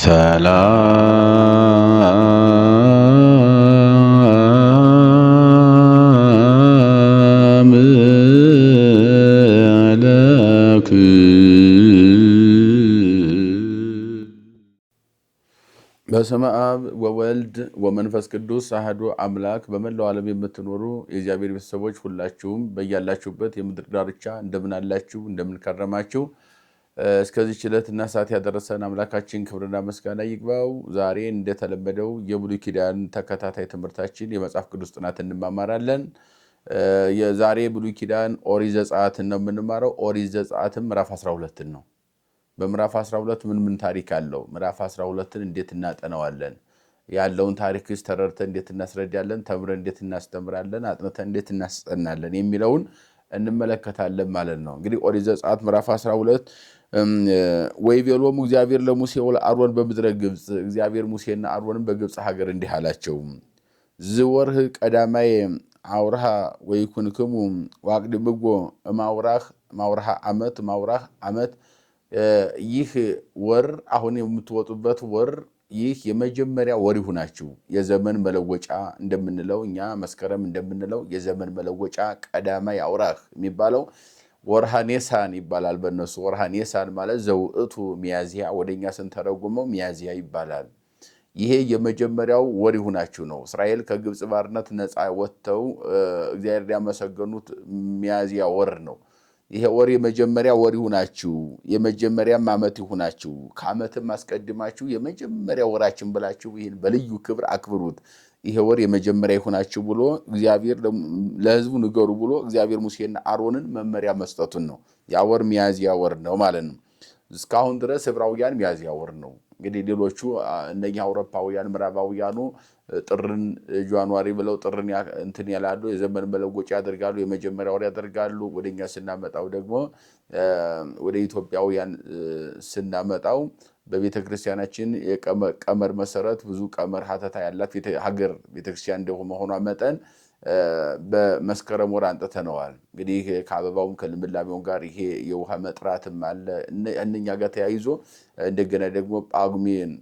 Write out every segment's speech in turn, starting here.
ሰላም በስመ አብ ወወልድ ወመንፈስ ቅዱስ አሐዱ አምላክ። በመላው ዓለም የምትኖሩ የእግዚአብሔር ቤተሰቦች ሁላችሁም በያላችሁበት የምድር ዳርቻ እንደምን አላችሁ? እንደምን ከረማችሁ? እስከዚህ ዕለትና ሰዓት ያደረሰን አምላካችን ክብርና ምስጋና ይግባው። ዛሬ እንደተለመደው የብሉይ ኪዳን ተከታታይ ትምህርታችን የመጽሐፍ ቅዱስ ጥናት እንማማራለን። የዛሬ ብሉይ ኪዳን ኦሪት ዘጸአትን ነው የምንማረው። ኦሪት ዘጸአትም ምዕራፍ 12 ነው። በምዕራፍ 12 ምን ታሪክ አለው? ምዕራፍ 12ን እንዴት እናጠናዋለን? ያለውን ታሪክስ ተረድተን እንዴት እናስረዳለን? ተምረን እንዴት እናስተምራለን? አጥንተን እንዴት እናስጠናለን? የሚለውን እንመለከታለን ማለት ነው። እንግዲህ ኦሪት ዘጸአት ምዕራፍ 12 ወይቤሎሙ እግዚአብሔር ለሙሴ ወለአሮን በምድረ ግብፅ፣ እግዚአብሔር ሙሴና አሮንን በግብፅ ሀገር እንዲህ አላቸው። ዝወርህ ቀዳማይ አውርሃ ወይኩንክሙ ዋቅድምጎ ማውራህ ዓመት ይህ ወር አሁን የምትወጡበት ወር ይህ የመጀመሪያ ወር ይሁናችሁ። የዘመን መለወጫ እንደምንለው እኛ መስከረም እንደምንለው የዘመን መለወጫ ቀዳማይ አውራህ የሚባለው ወርሃ ኔሳን ይባላል። በእነሱ ወርሃ ኔሳን ማለት ዘውዕቱ ሚያዝያ፣ ወደኛ ስንተረጉመው ሚያዝያ ይባላል። ይሄ የመጀመሪያው ወር ይሁናችሁ ነው። እስራኤል ከግብፅ ባርነት ነፃ ወጥተው እግዚአብሔር ያመሰገኑት ሚያዝያ ወር ነው። ይሄ ወር የመጀመሪያ ወር ይሁናችሁ፣ የመጀመሪያም ዓመት ይሁናችሁ። ከዓመትም አስቀድማችሁ የመጀመሪያ ወራችን ብላችሁ ይህን በልዩ ክብር አክብሩት። ይሄ ወር የመጀመሪያ ይሁናችሁ ብሎ እግዚአብሔር ለሕዝቡ ንገሩ ብሎ እግዚአብሔር ሙሴና አሮንን መመሪያ መስጠቱን ነው። ያ ወር ሚያዝያ ወር ነው ማለት ነው። እስካሁን ድረስ ዕብራውያን ሚያዝያ ወር ነው። እንግዲህ ሌሎቹ እነኛ አውሮፓውያን ምዕራባውያኑ ጥርን ጃንዋሪ ብለው ጥርን እንትን ያላሉ፣ የዘመን መለወጫ ያደርጋሉ፣ የመጀመሪያ ወር ያደርጋሉ። ወደኛ ስናመጣው ደግሞ ወደ ኢትዮጵያውያን ስናመጣው በቤተ ክርስቲያናችን የቀመር መሰረት ብዙ ቀመር ሀተታ ያላት ሀገር ቤተክርስቲያን እንደመሆኗ መጠን በመስከረም ወር አንጥተነዋል። እንግዲህ ከአበባውም ከልምላሜውም ጋር ይሄ የውሃ መጥራትም አለ። እነኛ ጋር ተያይዞ እንደገና ደግሞ ጳጉሜን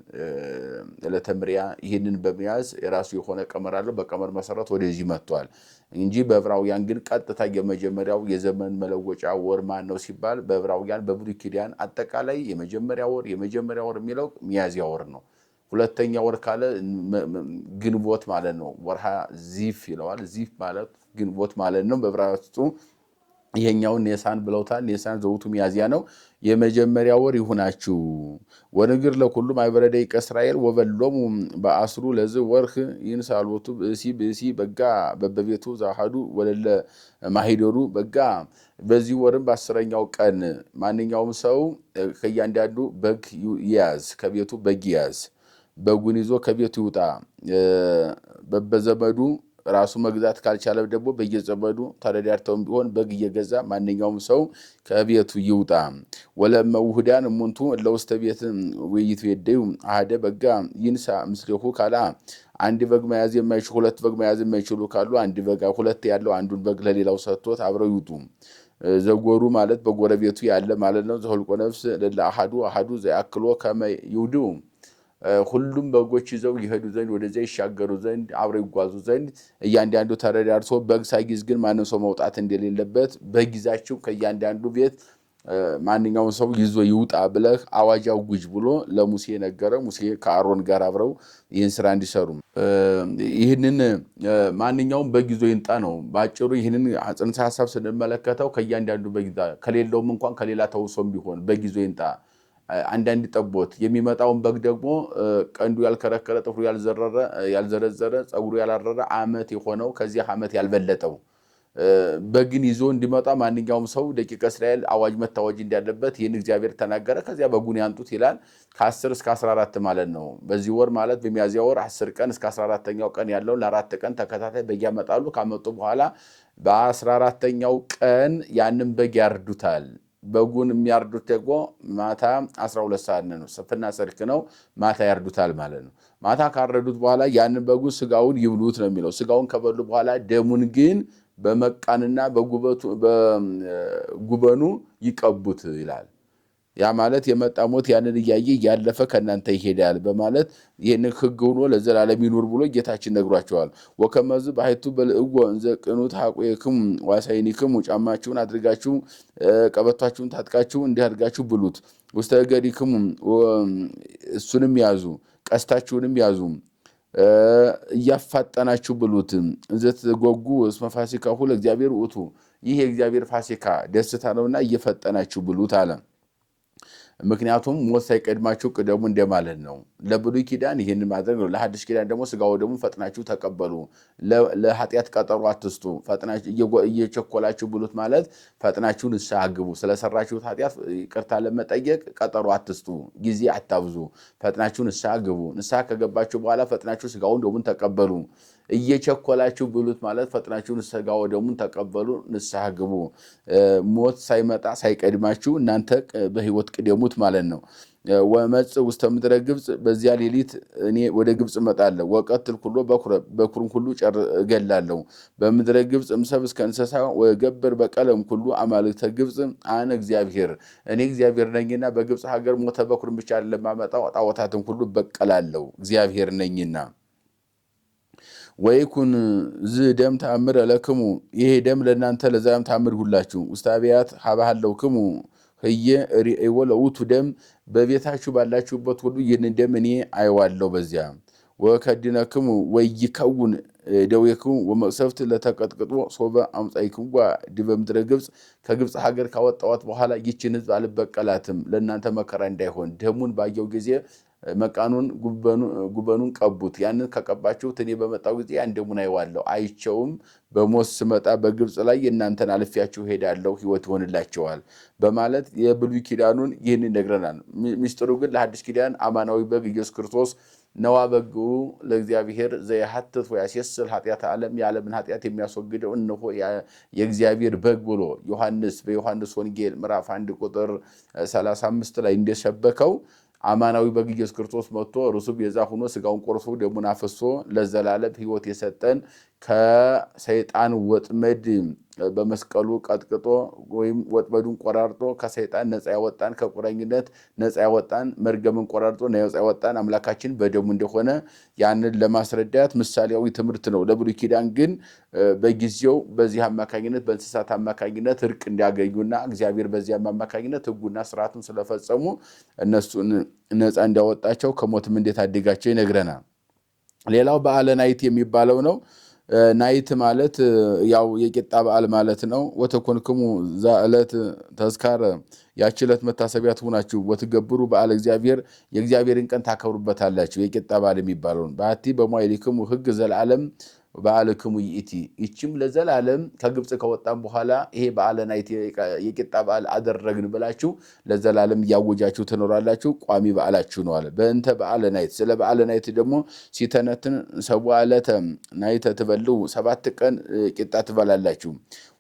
ዕለተ ምሪያ ይህንን በመያዝ የራሱ የሆነ ቀመር አለው። በቀመር መሰረት ወደዚህ መጥቷል እንጂ በዕብራውያን ግን ቀጥታ የመጀመሪያው የዘመን መለወጫ ወር ማን ነው ሲባል በዕብራውያን በብሉይ ኪዳን አጠቃላይ የመጀመሪያ ወር የሚለው ሚያዝያ ወር ነው። ሁለተኛ ወር ካለ ግንቦት ማለት ነው። ወርሃ ዚፍ ይለዋል። ዚፍ ማለት ግንቦት ማለት ነው በዕብራይስጡ። ይሄኛውን ኔሳን ብለውታል። ኔሳን ዘውቱ ሚያዝያ ነው። የመጀመሪያ ወር ይሁናችሁ። ወንግር ለኩሉ ማኅበረ ደቂቀ እስራኤል ወበሎሙ በአስሩ ለዚህ ወርህ ይንሳልወቱ ብእሲ በጋ በበቤቱ ዛሃዱ ወለለ ማሂደሩ በጋ። በዚህ ወርም በ10ኛው ቀን ማንኛውም ሰው ከእያንዳንዱ በግ ይያዝ፣ ከቤቱ በግ ይያዝ። በጉን ይዞ ከቤቱ ይውጣ። በዘመዱ ራሱ መግዛት ካልቻለ ደግሞ በየዘመዱ ተረዳድተውም ቢሆን በግ እየገዛ ማንኛውም ሰው ከቤቱ ይውጣ። ወለመ ውህዳን እሙንቱ ለውስተ ቤት ውይይት ቤደዩ አሃደ በጋ ይንሳ ምስሌሁ ካላ። አንድ በግ መያዝ የማይችሉ ሁለት በግ መያዝ የማይችሉ ካሉ አንድ በግ፣ ሁለት ያለው አንዱን በግ ለሌላው ሰጥቶት አብረው ይውጡ። ዘጎሩ ማለት በጎረቤቱ ያለ ማለት ነው። ዘሁልቆ ነፍስ ለአሃዱ ዘያክሎ ከመ ይውዱ። ሁሉም በጎች ይዘው ይሄዱ ዘንድ ወደዚያ ይሻገሩ ዘንድ አብረው ይጓዙ ዘንድ እያንዳንዱ ተረዳድቶ በግ ሳይጊዝ ግን ማንም ሰው መውጣት እንደሌለበት በጊዜያቸው ከእያንዳንዱ ቤት ማንኛውም ሰው ይዞ ይውጣ ብለህ አዋጅ አውጅ ብሎ ለሙሴ ነገረ። ሙሴ ከአሮን ጋር አብረው ይህን ስራ እንዲሰሩ ይህንን ማንኛውም በግ ይዞ ይንጣ ነው ባጭሩ። ይህንን ጽንሰ ሐሳብ ስንመለከተው ከእያንዳንዱ በግ ከሌለውም እንኳን ከሌላ ተውሶም ቢሆን በግ ይዞ ይንጣ። አንዳንድ ጠቦት የሚመጣውን በግ ደግሞ ቀንዱ ያልከረከረ፣ ጥፍሩ ያልዘረዘረ፣ ጸጉሩ ያላረረ፣ ዓመት የሆነው ከዚህ ዓመት ያልበለጠው በግን ይዞ እንዲመጣ ማንኛውም ሰው ደቂቀ እስራኤል አዋጅ መታወጅ እንዳለበት ይህን እግዚአብሔር ተናገረ። ከዚያ በጉን ያንጡት ይላል። ከ10 እስከ 14 ማለት ነው። በዚህ ወር ማለት በሚያዝያ ወር 10 ቀን እስከ 14ኛው ቀን ያለው ለ4 ቀን ተከታታይ በግ ያመጣሉ። ካመጡ በኋላ በ14ኛው ቀን ያንን በግ ያርዱታል። በጉን የሚያርዱት ደግሞ ማታ 12 ሰዓት ነው። ሰፍና ሰርክ ነው። ማታ ያርዱታል ማለት ነው። ማታ ካረዱት በኋላ ያንን በጉን ስጋውን ይብሉት ነው የሚለው። ስጋውን ከበሉ በኋላ ደሙን ግን በመቃንና በጉበኑ ይቀቡት ይላል። ያ ማለት የመጣ ሞት ያንን እያየ ያለፈ ከእናንተ ይሄዳል በማለት ይህንን ሕግ ሆኖ ለዘላለም ይኑር ብሎ ጌታችን ነግሯቸዋል። ወከመዝ ባሕቱ በልዕዎ እንዘ ቅኑት ሐቁክሙ ዋሳይኒክሙ ጫማችሁን አድርጋችሁ ቀበቷችሁን ታጥቃችሁ እንዲህ አድርጋችሁ ብሉት። ውስተ እገሪክሙ እሱንም ያዙ፣ ቀስታችሁንም ያዙ እያፋጠናችሁ ብሉት። ዘትጎጉ እስመ ፋሲካሁ ለእግዚአብሔር ውእቱ፣ ይህ የእግዚአብሔር ፋሲካ ደስታ ነውና እየፈጠናችሁ ብሉት አለ። ምክንያቱም ሞት ሳይቀድማችሁ ቅደሙ እንደማለት ነው። ለብሉይ ኪዳን ይህን ማድረግ ነው። ለሐዲስ ኪዳን ደግሞ ስጋው ደግሞ ፈጥናችሁ ተቀበሉ። ለኃጢአት ቀጠሮ አትስጡ፣ ፈጥናችሁ እየቸኮላችሁ ብሉት ማለት ፈጥናችሁ ንስሐ ግቡ። ስለሰራችሁት ኃጢአት ይቅርታ ለመጠየቅ ቀጠሮ አትስጡ፣ ጊዜ አታብዙ፣ ፈጥናችሁ ንስሐ ግቡ። ንስሐ ከገባችሁ በኋላ ፈጥናችሁ ስጋውን ደሙን ተቀበሉ። እየቸኮላችሁ ብሉት ማለት ፈጥናችሁ ስጋው ደሙን ተቀበሉ፣ ንስሐ ግቡ። ሞት ሳይመጣ ሳይቀድማችሁ እናንተ በሕይወት ቅደሙት ማለት ነው። ወመጽእ ውስተ ምድረ ግብፅ፣ በዚያ ሌሊት እኔ ወደ ግብፅ እመጣለሁ። ወቀትል ኩሎ በኩርን ሁሉ እገላለሁ። በምድረ ግብፅ እምሰብ እስከ እንስሳ ወገብር በቀለም ኩሉ አማልክተ ግብፅ አነ እግዚአብሔር፣ እኔ እግዚአብሔር ነኝና በግብፅ ሀገር ሞተ በኩርን ብቻ ለማመጣው ጣዖታትን ሁሉ በቀላለሁ፣ እግዚአብሔር ነኝና። ወይኩን ዝ ደም ተአምር ለክሙ፣ ይሄ ደም ለእናንተ ለዘላለም ተአምር ሁላችሁ። ውስተ አብያት ሀባሃለውክሙ ህየ ርእይዎ ለውቱ ደም፣ በቤታችሁ ባላችሁበት ሁሉ ይህንን ደም እኔ አየዋለሁ በዚያ። ወከድነክሙ ወይከውን ደዌክሙ ወመቅሰፍት ለተቀጥቅጦ ሶበ አምጻይክዋ ዲበ ምድረ ግብፅ፣ ከግብፅ ሀገር ካወጣዋት በኋላ ይችን ሕዝብ አልበቀላትም፣ ለእናንተ መከራ እንዳይሆን። ደሙን ባየው ጊዜ መቃኑን ጉበኑን ቀቡት። ያንን ከቀባችሁት እኔ በመጣው ጊዜ ያን ደሙን አየዋለሁ፣ አይቸውም በሞት ስመጣ በግብፅ ላይ የእናንተን አልፌያችሁ ሄዳለሁ፣ ሕይወት ይሆንላቸዋል በማለት የብሉይ ኪዳኑን ይህን ይነግረናል። ሚስጥሩ ግን ለሐዲስ ኪዳን አማናዊ በግ ኢየሱስ ክርስቶስ ነዋ በጉ ለእግዚአብሔር ዘየሐትት ወያሴስል ኃጢአተ ዓለም፣ የዓለምን ኃጢአት የሚያስወግደው እነሆ የእግዚአብሔር በግ ብሎ ዮሐንስ በዮሐንስ ወንጌል ምዕራፍ 1 ቁጥር 35 ላይ እንደሰበከው አማናዊ በግ ኢየሱስ ክርስቶስ መጥቶ እርሱ ቤዛ ሆኖ ስጋውን ቆርሶ ደሙን አፍሶ ለዘላለም ሕይወት የሰጠን ከሰይጣን ወጥመድ በመስቀሉ ቀጥቅጦ ወይም ወጥመዱን ቆራርጦ ከሰይጣን ነፃ ያወጣን፣ ከቁረኝነት ነፃ ያወጣን፣ መርገምን ቆራርጦ ነፃ ያወጣን አምላካችን በደሙ እንደሆነ ያንን ለማስረዳት ምሳሌያዊ ትምህርት ነው። ለብሉይ ኪዳን ግን በጊዜው በዚህ አማካኝነት በእንስሳት አማካኝነት እርቅ እንዲያገኙና እግዚአብሔር በዚያም አማካኝነት ሕጉና ስርዓቱን ስለፈጸሙ እነሱን ነፃ እንዲያወጣቸው ከሞትም እንደታደጋቸው ይነግረናል። ሌላው በዓለ ናይት የሚባለው ነው። ናይት ማለት ያው የቂጣ በዓል ማለት ነው። ወተኮንክሙ ዛዕለት ተዝካረ፣ ያቺ ዕለት መታሰቢያ ትሁናችሁ። ወትገብሩ በዓለ እግዚአብሔር፣ የእግዚአብሔርን ቀን ታከብሩበታላችሁ። የቂጣ በዓል የሚባለውን በአቲ በሞይሊክሙ ሕግ ዘለዓለም በዓልክሙ ይእቲ፣ ይችም ለዘላለም ከግብፅ ከወጣን በኋላ ይሄ በዓለ ናይት የቂጣ በዓል አደረግን ብላችሁ ለዘላለም እያወጃችሁ ትኖራላችሁ። ቋሚ በዓላችሁ ነው አለ። በእንተ በዓለ ናይት፣ ስለ በዓለ ናይት ደግሞ ሲተነትን ሰብአ ዕለተ ናይተ ትበልዑ፣ 7 ቀን ቂጣ ትበላላችሁ።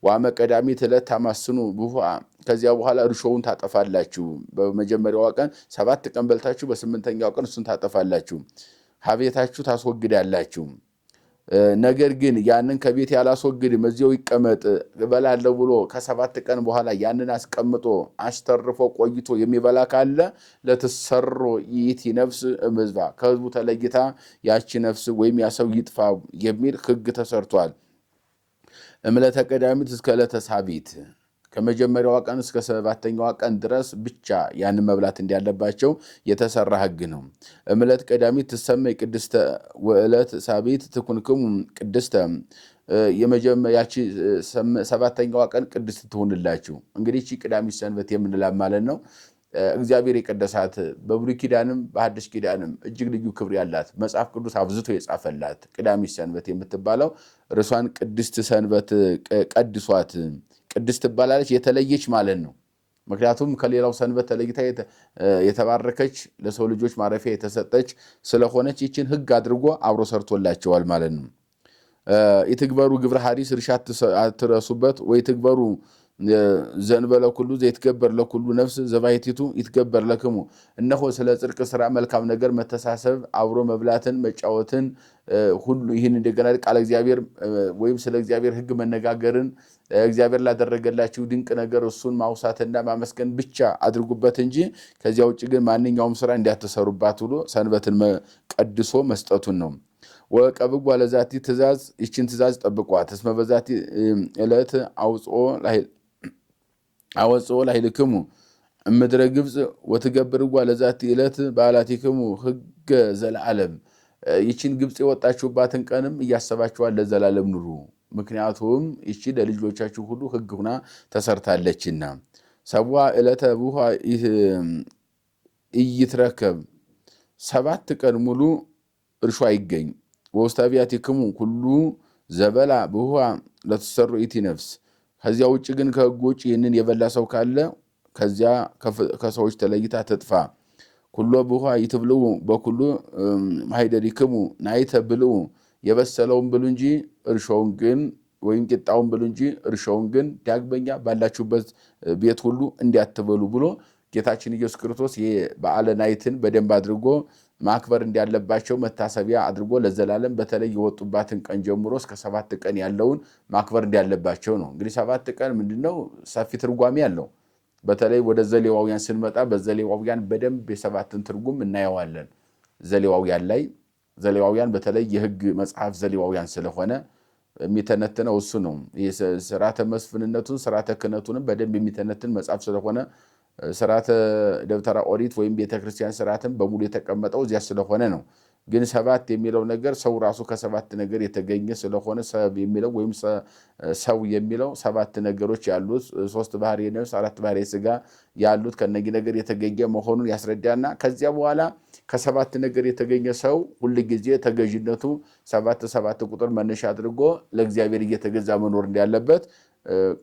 ዋመ ቀዳሚት ዕለት ታማስኑ ብሁአ፣ ከዚያ በኋላ እርሾውን ታጠፋላችሁ። በመጀመሪያዋ ቀን 7 ቀን በልታችሁ በ8ኛው ቀን እሱን ታጠፋላችሁ፣ ሀቤታችሁ ታስወግዳላችሁ። ነገር ግን ያንን ከቤት ያላስወግድም እዚያው ይቀመጥ እበላለሁ ብሎ ከ7 ቀን በኋላ ያንን አስቀምጦ አስተርፎ ቆይቶ የሚበላ ካለ ለተሰሮ ይእቲ ነፍስ እምሕዝባ፣ ከሕዝቡ ተለይታ ያቺ ነፍስ ወይም ያ ሰው ይጥፋ የሚል ሕግ ተሰርቷል። እምዕለተ ቀዳሚት እስከ ዕለተ ሳቢት፣ ከመጀመሪያዋ ቀን እስከ 7ኛዋ ቀን ድረስ ብቻ ያንን መብላት እንዳለባቸው የተሰራ ሕግ ነው። እምዕለት ቀዳሚት ትሰመይ ቅድስተ ወዕለት ሳቢት ትኩንክሙ ቅድስተ፣ ያቺ 7ኛዋ ቀን ቅድስት ትሆንላችሁ። እንግዲህ እቺ ቅዳሚት ሰንበት የምንላት ማለት ነው። እግዚአብሔር የቀደሳት በብሉይ ኪዳንም በሐዲስ ኪዳንም እጅግ ልዩ ክብር ያላት መጽሐፍ ቅዱስ አብዝቶ የጻፈላት ቅዳሚት ሰንበት የምትባለው እርሷን ቅድስት ሰንበት ቀድሷት፣ ቅድስት ትባላለች። የተለየች ማለት ነው። ምክንያቱም ከሌላው ሰንበት ተለይታ የተባረከች ለሰው ልጆች ማረፊያ የተሰጠች ስለሆነች ይችን ሕግ አድርጎ አብሮ ሰርቶላቸዋል ማለት ነው። የትግበሩ ግብረ ሐዲስ እርሻ አትረሱበት ወይ ትግበሩ ዘንበለ ኩሉ ዘይትገበር ለኩሉ ነፍስ ዘባይቲቱ ይትገበር ለክሙ እነሆ ስለ ጽድቅ ስራ መልካም ነገር መተሳሰብ አብሮ መብላትን መጫወትን ሁሉ ይህን እንደገና ቃል እግዚአብሔር ወይም ስለ እግዚአብሔር ሕግ መነጋገርን እግዚአብሔር ላደረገላችሁ ድንቅ ነገር እሱን ማውሳትና ማመስገን ብቻ አድርጉበት እንጂ ከዚያ ውጭ ግን ማንኛውም ስራ እንዲያተሰሩባት ብሎ ሰንበትን ቀድሶ መስጠቱን ነው። ወቀብጓ ለዛቲ ትእዛዝ ይችን ትእዛዝ ጠብቋት እስመ በዛቲ ዕለት አወጽኦ ላዕሌክሙ እምድረ ግብፅ ወትገብርዋ ለዛቲ ዕለት በዓላቲክሙ ሕገ ዘለዓለም ይችን ግብፅ የወጣችሁባትን ቀንም እያሰባችኋል ለዘላለም ኑሩ። ምክንያቱም ይቺ ለልጆቻችሁ ሁሉ ሕግ ሁና ተሰርታለችና። ሰብዋ ዕለተ ቡሃ ኢይትረከብ 7 ቀን ሙሉ እርሾ አይገኝ። ወውስተ አብያቲክሙ ሁሉ ዘበላ ቡሃ ለተሰሩ ኢቲ ነፍስ ከዚያ ውጭ ግን ከሕግ ውጭ ይህንን የበላ ሰው ካለ ከዚያ ከሰዎች ተለይታ ትጥፋ። ኩሎ ቡሃ ይትብልዑ በኩሉ ማኅደሪክሙ ናይተ ብልዑ የበሰለውን ብሉ እንጂ እርሾውን ግን ወይም ቂጣውን ብሉ እንጂ እርሾውን ግን ዳግመኛ ባላችሁበት ቤት ሁሉ እንዲያትበሉ ብሎ ጌታችን ኢየሱስ ክርስቶስ የበዓለ ናይትን በደንብ አድርጎ ማክበር እንዳለባቸው መታሰቢያ አድርጎ ለዘላለም በተለይ የወጡባትን ቀን ጀምሮ እስከ 7 ቀን ያለውን ማክበር እንዳለባቸው ነው። እንግዲህ 7 ቀን ምንድነው ሰፊ ትርጓሜ ያለው። በተለይ ወደ ዘሌዋውያን ስንመጣ በዘሌዋውያን በደንብ የ7ን ትርጉም እናየዋለን። ዘሌዋውያን በተለይ የሕግ መጽሐፍ ዘሌዋውያን ስለሆነ የሚተነትነው እሱ ነው። ስርዓተ መስፍንነቱን ስርዓተ ክህነቱንም በደንብ የሚተነትን መጽሐፍ ስለሆነ ስርዓተ ደብተራ ኦሪት ወይም ቤተክርስቲያን ስርዓትን በሙሉ የተቀመጠው እዚያ ስለሆነ ነው። ግን 7 የሚለው ነገር ሰው ራሱ ከ7 ነገር የተገኘ ስለሆነ ሰብ የሚለው ወይም ሰው የሚለው 7 ነገሮች ያሉት 3 ባህሪ ነፍስ 4 ባህሪ ስጋ ያሉት ከነዚህ ነገር የተገኘ መሆኑን ያስረዳና ከዚያ በኋላ ከ7 ነገር የተገኘ ሰው ሁሉ ጊዜ ተገዥነቱ 7 ቁጥር መነሻ አድርጎ ለእግዚአብሔር እየተገዛ መኖር እንዳለበት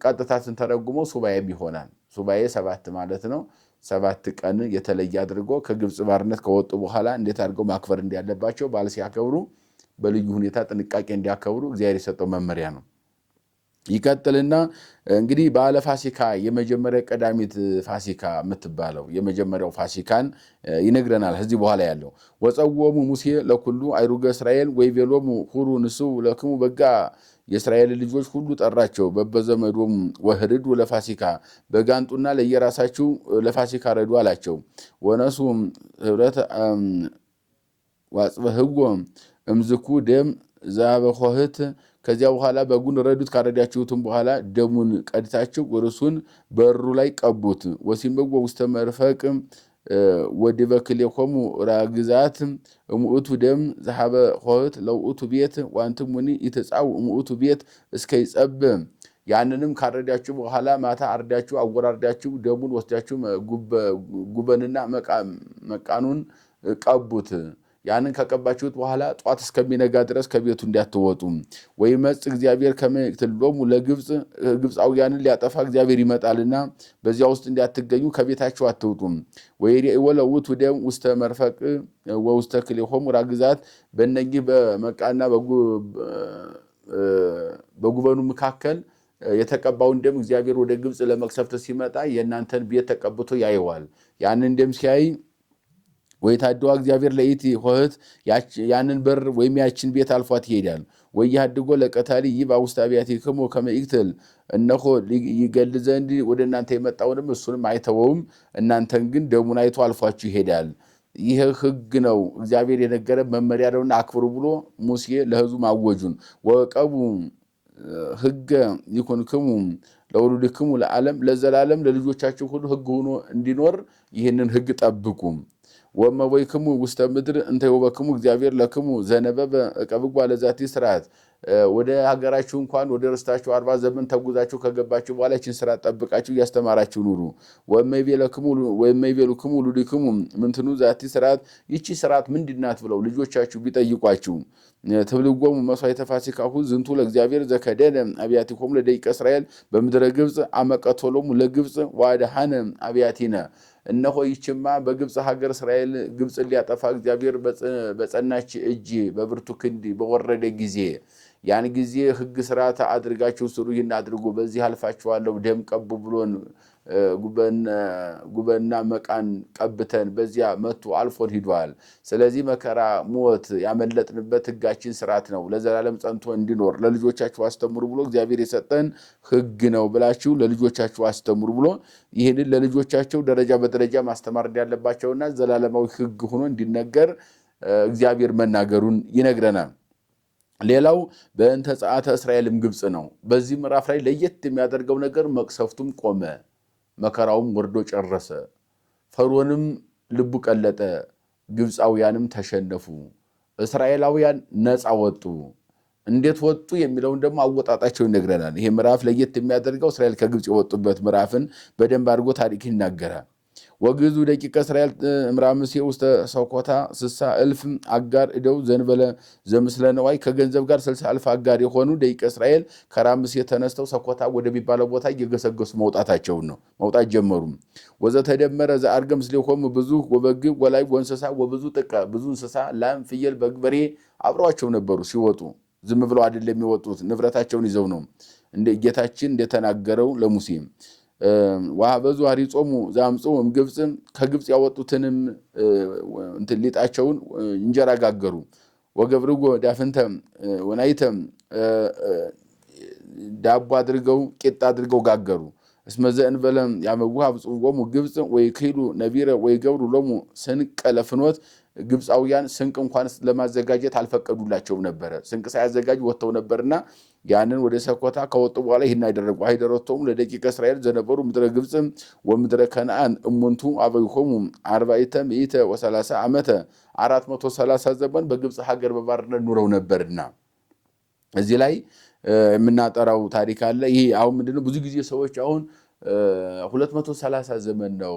ቀጥታ ስንተረጉመው ሱባኤም ይሆናል። ሱባኤ 7 ማለት ነው። 7 ቀን የተለየ አድርጎ ከግብፅ ባርነት ከወጡ በኋላ እንዴት አድርገው ማክበር እንዳለባቸው በዓል ሲያከብሩ በልዩ ሁኔታ ጥንቃቄ እንዲያከብሩ እግዚአብሔር የሰጠው መመሪያ ነው። ይቀጥልና እንግዲህ በዓለ ፋሲካ የመጀመሪያ ቀዳሚት ፋሲካ የምትባለው የመጀመሪያው ፋሲካን ይነግረናል። ከዚህ በኋላ ያለው ወፀወሙ ሙሴ ለኩሉ አይሩገ እስራኤል ወይቤሎሙ ሁሩ ንስኡ ለክሙ በጋ የእስራኤል ልጆች ሁሉ ጠራቸው። በበዘመዶም ወህርዱ ለፋሲካ በጋንጡና ለየራሳችሁ ለፋሲካ ረዱ አላቸው። ወነሱ ህብረት ዋጽበህጎ እምዝኩ ደም ዛበኮህት ከዚያ በኋላ በጉን ረዱት። ካረዳችሁትም በኋላ ደሙን ቀድታችሁ እርሱን በሩ ላይ ቀቡት። ወሲምጎ ውስተ መርፈቅ ወዲበ ክልኤሆሙ ራግዛት እሙእቱ ደም ዘሃበ ሆህት ለውእቱ ቤት ዋንትሙኒ ይትጻው እሙእቱ ቤት እስከ ይጸብ። ያንንም ካረዳችሁ በኋላ ማታ አርዳችሁ አወራርዳችሁ ደሙን ወስዳችሁ ጉበንና መቃኑን ቀቡት። ያንን ከቀባችሁት በኋላ ጧት እስከሚነጋ ድረስ ከቤቱ እንዳትወጡ። ወይመጽ እግዚአብሔር ከመ ይቅትሎሙ ለግብፅ ግብፃውያንን ሊያጠፋ እግዚአብሔር ይመጣልና በዚያ ውስጥ እንዳትገኙ ከቤታችሁ አትውጡም። ወይሬእዎ ለውእቱ ደም ውስተ መርፈቅ ወውስተ ክልኤሆሙ ራግዛት በእነዚህ በመቃና በጉበኑ መካከል የተቀባውን ደም እግዚአብሔር ወደ ግብፅ ለመቅሰፍት ሲመጣ የእናንተን ቤት ተቀብቶ ያየዋል። ያንን ደም ሲያይ ወይታደዋ እግዚአብሔር ለኢቲ ሆህት ያንን በር ወይም ያችን ቤት አልፏት ይሄዳል። ወይሃድጎ ለቀታሊ ይባ ውስተ አብያቲክሙ ከመ ይቅትል እነሆ ይገል ዘንድ ወደ እናንተ የመጣውንም እሱንም አይተወውም፣ እናንተን ግን ደሙን አይቶ አልፏችሁ ይሄዳል። ይህ ሕግ ነው እግዚአብሔር የነገረ መመሪያ ነውና አክብሩ ብሎ ሙሴ ለሕዝቡ ማወጁን ወቀቡ ሕገ ይኩንክሙ ለውሉድክሙ ለዓለም ለዘላለም ለልጆቻችሁ ሁሉ ሕግ ሆኖ እንዲኖር ይህንን ሕግ ጠብቁ። ወመወይክሙ ውስተ ምድር እንተ ይወበክሙ እግዚአብሔር ለክሙ ዘነበበ እቀብጓ ለዛቲ ስርዓት ወደ ሀገራችሁ እንኳን ወደ ርስታችሁ 40 ዘመን ተጉዛችሁ ከገባችሁ በኋላ ይህችን ስርዓት ጠብቃችሁ እያስተማራችሁ ኑሩ። ወመይቤሉክሙ ሉድክሙ ምንትኑ ዛቲ ስርዓት ይቺ ስርዓት ምንድናት ብለው ልጆቻችሁ ቢጠይቋችሁ ትብልጎሙ መስዋዕተ ፋሲካሁ ዝንቱ ለእግዚአብሔር ዘከደነ አብያቲኮሙ ለደቂቀ እስራኤል በምድረ ግብፅ አመቀቶሎሙ ለግብፅ ዋድሃነ አብያቲነ እነሆ ይችማ በግብፅ ሀገር እስራኤል ግብፅን ሊያጠፋ እግዚአብሔር በጸናች እጅ በብርቱ ክንድ በወረደ ጊዜ ያን ጊዜ ሕግ ስርዓት አድርጋችሁ ስሩ፣ ይህን አድርጉ፣ በዚህ አልፋችኋለሁ፣ ደም ቀቡ ብሎን ጉበና መቃን ቀብተን በዚያ መጥቶ አልፎን ሂዷል። ስለዚህ መከራ ሞት ያመለጥንበት ሕጋችን ስርዓት ነው፣ ለዘላለም ጸንቶ እንዲኖር ለልጆቻችሁ አስተምሩ ብሎ እግዚአብሔር የሰጠን ሕግ ነው ብላችሁ ለልጆቻችሁ አስተምሩ ብሎ ይህንን ለልጆቻቸው ደረጃ በደረጃ ማስተማር እንዳለባቸውና ዘላለማዊ ሕግ ሆኖ እንዲነገር እግዚአብሔር መናገሩን ይነግረናል። ሌላው በእንተ ጸአተ እስራኤልም ግብጽ ነው። በዚህ ምዕራፍ ላይ ለየት የሚያደርገው ነገር መቅሰፍቱም ቆመ፣ መከራውም ወርዶ ጨረሰ፣ ፈርዖንም ልቡ ቀለጠ፣ ግብፃውያንም ተሸነፉ፣ እስራኤላውያን ነፃ ወጡ። እንዴት ወጡ የሚለውን ደግሞ አወጣጣቸው ይነግረናል። ይሄ ምዕራፍ ለየት የሚያደርገው እስራኤል ከግብጽ የወጡበት ምዕራፍን በደንብ አድርጎ ታሪክ ይናገራል። ወግዙ ደቂቀ እስራኤል እምራምሴ ውስተ ሰኮታ 60,000 አጋር እደው ዘንበለ ዘምስለ ነዋይ ከገንዘብ ጋር 60,000 አጋር የሆኑ ደቂቀ እስራኤል ከራምሴ ተነስተው ሰኮታ ወደሚባለው ቦታ እየገሰገሱ መውጣት ጀመሩ። ወዘተደመረ ዘአርገም ምስሌሆሙ ብዙ ወበግ ወላይ ወንሰሳ ወብዙ ጥቀ ብዙ እንስሳ ላም፣ ፍየል፣ በግ፣ በሬ አብረዋቸው ነበሩ። ሲወጡ ዝም ብለው አይደለም የሚወጡት፣ ንብረታቸውን ይዘው ነው። እንደ ጌታችን እንደተናገረው ለሙሴ ወሀበዙ ሀሪጾሙ ዘአምጽኦም ግብጽ ከግብጽ ያወጡትንም ሊጣቸውን እንጀራ ጋገሩ። ወገብርጎ ዳፍንተ ወናይተ ዳቦ አድርገው ቂጣ አድርገው ጋገሩ። እስመ ዘእንበለ ያመውሃ ብጽዎሙ ግብጽ ወይክሉ ነቢረ ወይገብሩ ሎሙ ስንቀ ለፍኖት ግብፃውያን ስንቅ እንኳን ለማዘጋጀት አልፈቀዱላቸው ነበረ። ስንቅ ሳያዘጋጅ ወጥተው ነበርና ያንን ወደ ሰኮታ ከወጡ በኋላ ይህን ያደረጉ አይደረቶም ለደቂቀ እስራኤል ዘነበሩ ምድረ ግብጽ ወምድረ ከነአን እሙንቱ አበይሆሙ 430 ዓመተ 430 ዘመን በግብጽ ሀገር በባርነት ኑረው ነበርና እዚህ ላይ የምናጠራው ታሪክ አለ። ይሄ አሁን ምንድነው ብዙ ጊዜ ሰዎች አሁን 230 ዘመን ነው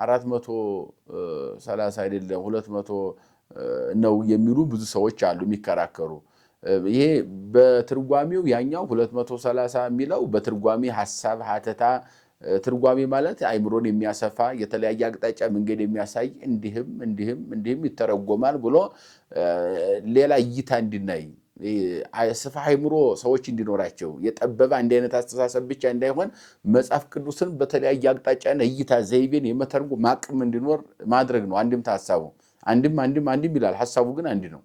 430 አይደለም 200 ነው የሚሉ ብዙ ሰዎች አሉ የሚከራከሩ። ይሄ በትርጓሜው ያኛው 230 የሚለው በትርጓሜ ሐሳብ ሐተታ ትርጓሜ ማለት አይምሮን የሚያሰፋ የተለያየ አቅጣጫ መንገድ የሚያሳይ እንዲህም ይተረጎማል ብሎ ሌላ እይታ እንድናይ ስፋ አይምሮ ሰዎች እንዲኖራቸው የጠበበ አንድ አይነት አስተሳሰብ ብቻ እንዳይሆን መጽሐፍ ቅዱስን በተለያየ አቅጣጫና እይታ ዘይቤን የመተርጎም አቅም እንዲኖር ማድረግ ነው። አንድም ሐሳቡ አንድም ይላል፣ ሐሳቡ ግን አንድ ነው።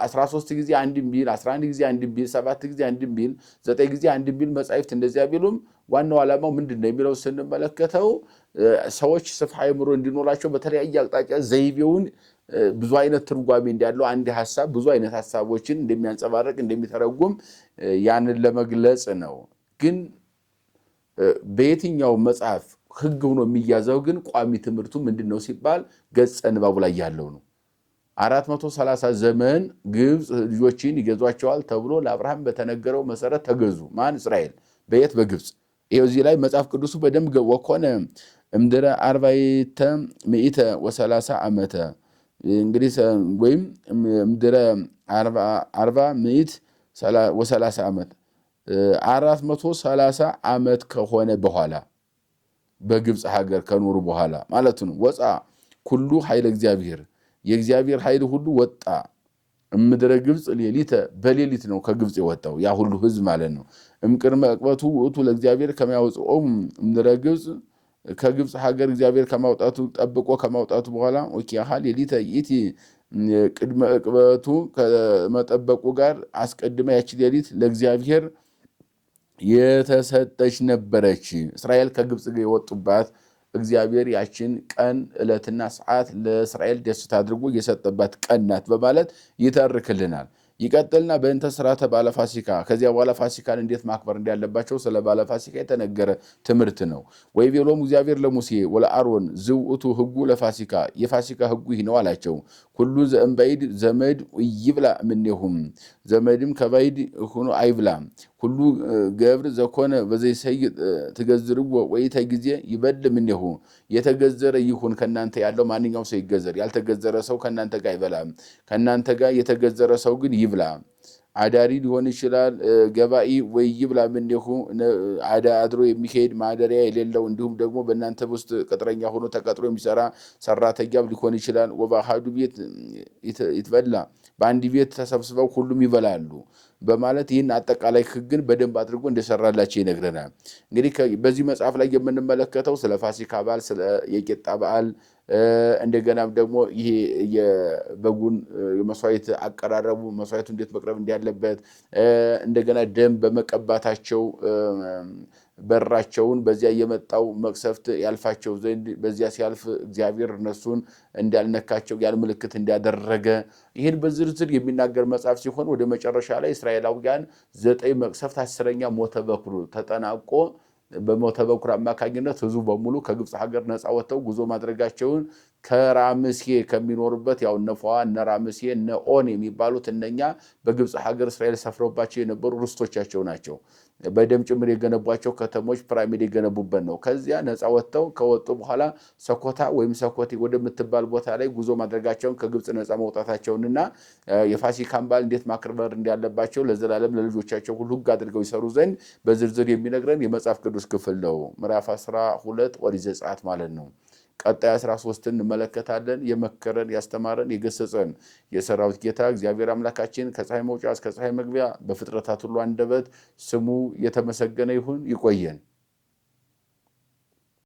13 ጊዜ አንድም ቢል 11 ጊዜ አንድም ቢል 7 ጊዜ አንድም ቢል 9 ጊዜ አንድም ቢል መጻሕፍት እንደዚያ ቢሉም ዋናው ዓላማው ምንድነው የሚለው ስንመለከተው ሰዎች ስፋ አይምሮ እንዲኖራቸው በተለያየ አቅጣጫ ዘይቤውን ብዙ አይነት ትርጓሜ እንዳለው አንድ ሐሳብ ብዙ አይነት ሐሳቦችን እንደሚያንጸባርቅ እንደሚተረጉም ያንን ለመግለጽ ነው። ግን በየትኛው መጽሐፍ ሕግ ሆኖ የሚያዘው ግን ቋሚ ትምህርቱ ምንድነው ሲባል ገጸ ንባቡ ላይ ያለው ነው። 430 ዘመን ግብጽ ልጆችን ይገዟቸዋል ተብሎ ለአብርሃም በተነገረው መሰረት ተገዙ። ማን? እስራኤል። በየት? በግብጽ። ይሄው እዚህ ላይ መጽሐፍ ቅዱሱ በደንብ ወኮነ እምድረ 430 ዓመተ እንግዲህ ወይም ምድረ 430 ዓመት 430 ዓመት ከሆነ በኋላ በግብጽ ሀገር ከኖሩ በኋላ ማለት ነው። ወጣ ኩሉ ኃይለ እግዚአብሔር የእግዚአብሔር ኃይል ሁሉ ወጣ ምድረ ግብጽ ሌሊተ በሌሊት ነው ከግብጽ የወጣው ያ ሁሉ ህዝብ ማለት ነው። እምቅድመ ዕቅበቱ ውእቱ ለእግዚአብሔር ከማያወጽኦም ምድረ ግብጽ ከግብጽ ሀገር እግዚአብሔር ከማውጣቱ ጠብቆ ከማውጣቱ በኋላ ወኪያሃ ሌሊተ ይእቲ ቅድመ ዕቅበቱ ከመጠበቁ ጋር አስቀድማ ያቺ ሌሊት ለእግዚአብሔር የተሰጠች ነበረች። እስራኤል ከግብጽ የወጡባት እግዚአብሔር ያችን ቀን ዕለትና ሰዓት ለእስራኤል ደስታ አድርጎ የሰጠባት ቀን ናት በማለት ይተርክልናል። ይቀጥልና በእንተ ሥርዓተ ባለ ፋሲካ ከዚያ በኋላ ፋሲካን እንዴት ማክበር እንዳለባቸው ስለ ባለ ፋሲካ የተነገረ ትምህርት ነው። ወይቤሎሙ እግዚአብሔር ለሙሴ ወለአሮን ዝውእቱ ሕጉ ለፋሲካ የፋሲካ ሕጉ ይህ ነው አላቸው። ሁሉ ዘእምባይድ ዘመድ ይብላ እምኔሁም ዘመድም ከባይድ ሆኖ አይብላ። ሁሉ ገብር ዘኮነ በዘይሰይ ትገዝርዎ ወይተ ጊዜ ይበል እምኔሁ የተገዘረ ይሁን ከናንተ ያለው ማንኛው ሰው ይገዘር፣ ያልተገዘረ ሰው ከናንተ ጋር አይበላም። ከናንተ ጋር የተገዘረ ሰው ግን ይብላ። አዳሪ ሊሆን ይችላል። ገባኢ ወይ ይብላ ምንሁ አድሮ የሚሄድ ማደሪያ የሌለው እንዲሁም ደግሞ በእናንተ ውስጥ ቅጥረኛ ሆኖ ተቀጥሮ የሚሰራ ሰራተኛም ሊሆን ይችላል። ወበአሐዱ ቤት ይትበላ በአንድ ቤት ተሰብስበው ሁሉም ይበላሉ በማለት ይህን አጠቃላይ ሕግን በደንብ አድርጎ እንደሰራላቸው ይነግረናል። እንግዲህ በዚህ መጽሐፍ ላይ የምንመለከተው ስለ ፋሲካ በዓል፣ ስለ የቂጣ በዓል እንደገናም ደግሞ ይሄ የበጉን መስዋዕት አቀራረቡ መስዋዕቱ እንዴት መቅረብ እንዳለበት እንደገና ደም በመቀባታቸው በራቸውን በዚያ የመጣው መቅሰፍት ያልፋቸው ዘንድ በዚያ ሲያልፍ እግዚአብሔር እነሱን እንዳልነካቸው ያን ምልክት እንዳደረገ ይህን በዝርዝር የሚናገር መጽሐፍ ሲሆን ወደ መጨረሻ ላይ እስራኤላውያን 9 መቅሰፍት 10ኛ ሞተ በኩሩ ተጠናቆ በሞተ በኩር አማካኝነት ህዝቡ በሙሉ ከግብፅ ሀገር ነፃ ወጥተው ጉዞ ማድረጋቸውን ከራምሴ ከሚኖርበት ያው ነፋዋ ነራምሴ ነኦን የሚባሉት እነኛ በግብፅ ሀገር እስራኤል ሰፍረውባቸው የነበሩ ርስቶቻቸው ናቸው። በደም ጭምር የገነቧቸው ከተሞች ፒራሚድ የገነቡበት ነው። ከዚያ ነፃ ወጥተው ከወጡ በኋላ ሰኮታ ወይም ሰኮቴ ወደምትባል ቦታ ላይ ጉዞ ማድረጋቸውን ከግብፅ ነፃ መውጣታቸውንና የፋሲካን በዓል እንዴት ማክበር እንዳለባቸው ለዘላለም ለልጆቻቸው ሁሉ ሕግ አድርገው ይሰሩ ዘንድ በዝርዝር የሚነግረን የመጽሐፍ ቅዱስ ክፍል ነው። ምዕራፍ 12 ኦሪት ዘጸአት ማለት ነው። ቀጣይ 13 እንመለከታለን። የመከረን ያስተማረን የገሰጸን የሰራዊት ጌታ እግዚአብሔር አምላካችን ከፀሐይ መውጫ እስከ ፀሐይ መግቢያ በፍጥረታት ሁሉ አንደበት ስሙ የተመሰገነ ይሁን። ይቆየን።